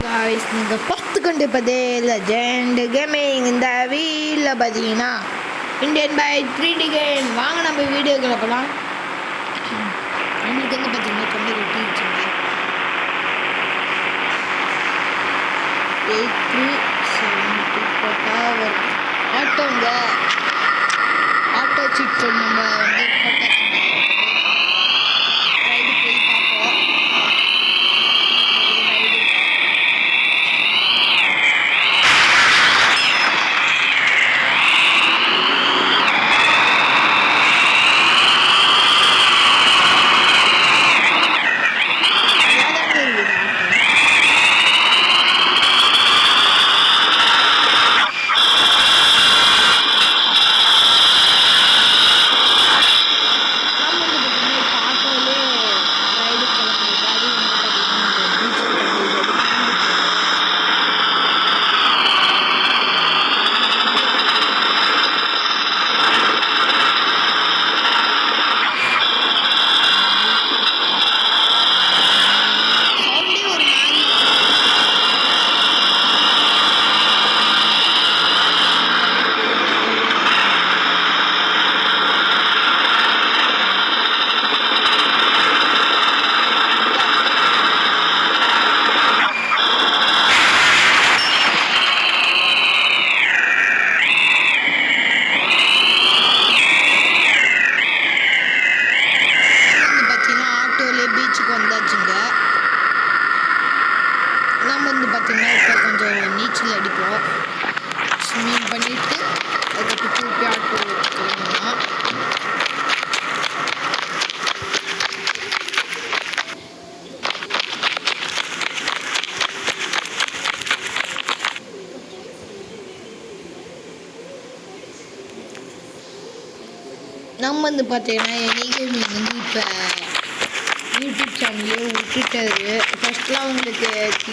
guys, நீங்கள் பார்த்து கொண்டிருப்பது லெஜெண்ட் கேமிங். இந்த வீடியோவில் பார்த்தீங்கன்னா இந்தியன் பை 3D கேம். வாங்க நம்ம வீடியோக்களை போகலாம். நம்மளுக்கு வந்து பார்த்தீங்கன்னா தொண்டை கொட்டிடுச்சுங்க. 8370 போட்டால் வரும் ஆட்டோங்க. ஆட்டோ சீட் நம்ம வந்து போட்டாச்சுங்க. ரைடு போய் பார்ப்போம். வந்தாச்சுங்க. நம்ம வந்து பார்த்தீங்கன்னா இப்போ கொஞ்சம் நீச்சல் அடிப்போம். ஸ்விம்மிங் பண்ணிட்டு அதுக்கு திருப்பி ஆட்டோ கிளம்பலாம். நம்ம வந்து பார்த்தீங்கன்னா எனிகேமிங் வந்து இப்போ யூடியூப் சேனல்லே விட்டுட்டாரு. ஃபர்ஸ்ட்லாம் அவங்களுக்கு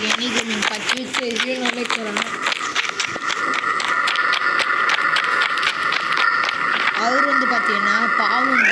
எனிகேமிங் பற்றி தெரியும் நினைக்கிறேன். அவர் வந்து பார்த்தீங்கன்னா பாவம்